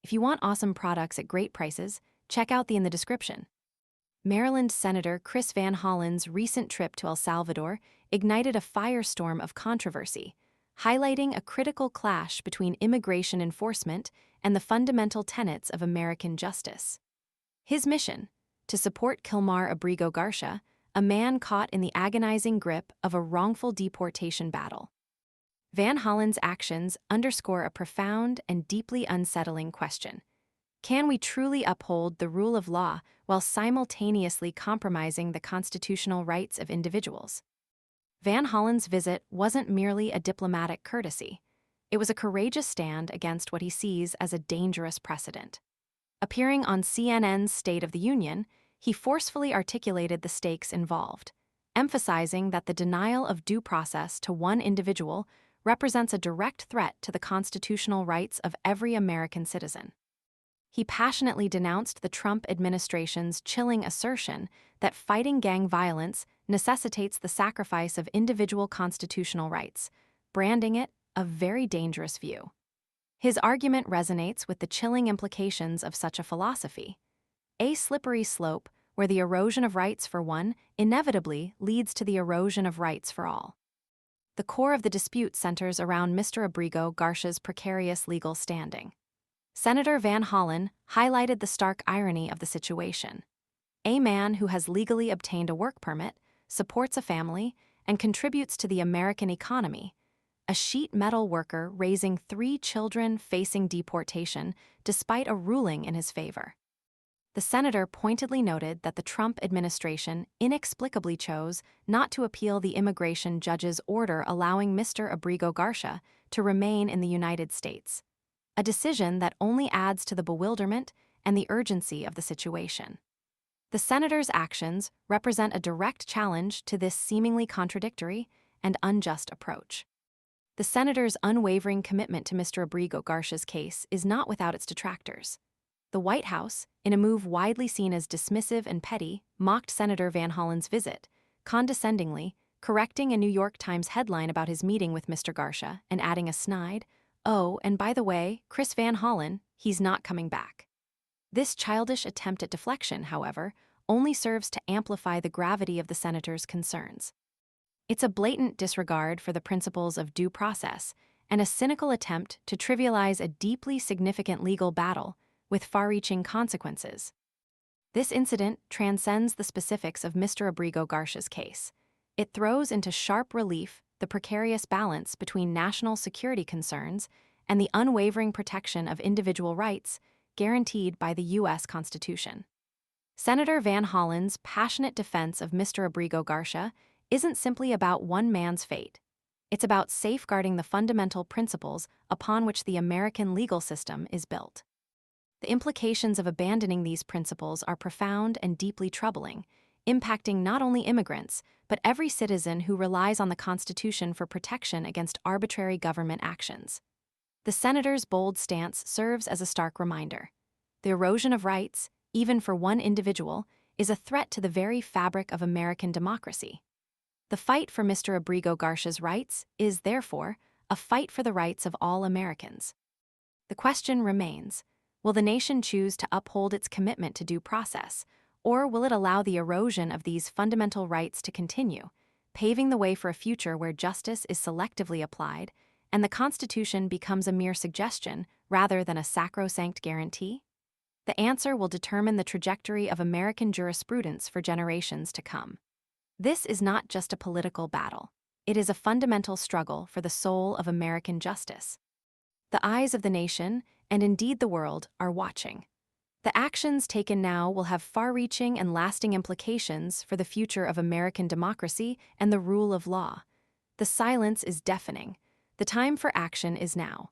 If you want awesome products at great prices, check out the in the description. Maryland Senator Chris Van Hollen's recent trip to El Salvador ignited a firestorm of controversy, highlighting a critical clash between immigration enforcement and the fundamental tenets of American justice. His mission: to support Kilmar Abrego Garcia, a man caught in the agonizing grip of a wrongful deportation battle. Van Hollen's actions underscore a profound and deeply unsettling question. Can we truly uphold the rule of law while simultaneously compromising the constitutional rights of individuals? Van Hollen's visit wasn't merely a diplomatic courtesy. It was a courageous stand against what he sees as a dangerous precedent. Appearing on CNN's State of the Union, he forcefully articulated the stakes involved, emphasizing that the denial of due process to one individual represents a direct threat to the constitutional rights of every American citizen. He passionately denounced the Trump administration's chilling assertion that fighting gang violence necessitates the sacrifice of individual constitutional rights, branding it a very dangerous view. His argument resonates with the chilling implications of such a philosophy: a slippery slope where the erosion of rights for one inevitably leads to the erosion of rights for all. The core of the dispute centers around Mr. Abrego Garcia's precarious legal standing. Senator Van Hollen highlighted the stark irony of the situation. A man who has legally obtained a work permit, supports a family, and contributes to the American economy, a sheet metal worker raising 3 children facing deportation despite a ruling in his favor. The senator pointedly noted that the Trump administration inexplicably chose not to appeal the immigration judge's order allowing Mr. Abrego Garcia to remain in the United States, a decision that only adds to the bewilderment and the urgency of the situation. The senator's actions represent a direct challenge to this seemingly contradictory and unjust approach. The senator's unwavering commitment to Mr. Abrego Garcia's case is not without its detractors. The White House, in a move widely seen as dismissive and petty, mocked Senator Van Hollen's visit, condescendingly correcting a New York Times headline about his meeting with Mr. Garcia and adding a snide, "Oh, and by the way, Chris Van Hollen, he's not coming back." This childish attempt at deflection, however, only serves to amplify the gravity of the senator's concerns. It's a blatant disregard for the principles of due process and a cynical attempt to trivialize a deeply significant legal battle with far-reaching consequences. This incident transcends the specifics of Mr. Abrego Garcia's case. It throws into sharp relief the precarious balance between national security concerns and the unwavering protection of individual rights guaranteed by the U.S. Constitution. Senator Van Hollen's passionate defense of Mr. Abrego Garcia isn't simply about one man's fate. It's about safeguarding the fundamental principles upon which the American legal system is built. The implications of abandoning these principles are profound and deeply troubling, impacting not only immigrants, but every citizen who relies on the Constitution for protection against arbitrary government actions. The senator's bold stance serves as a stark reminder. The erosion of rights, even for one individual, is a threat to the very fabric of American democracy. The fight for Mr. Abrego Garcia's rights is, therefore, a fight for the rights of all Americans. The question remains: will the nation choose to uphold its commitment to due process, or will it allow the erosion of these fundamental rights to continue, paving the way for a future where justice is selectively applied and the Constitution becomes a mere suggestion rather than a sacrosanct guarantee? The answer will determine the trajectory of American jurisprudence for generations to come. This is not just a political battle. It is a fundamental struggle for the soul of American justice. The eyes of the nation, and indeed the world, are watching. The actions taken now will have far-reaching and lasting implications for the future of American democracy and the rule of law. The silence is deafening. The time for action is now.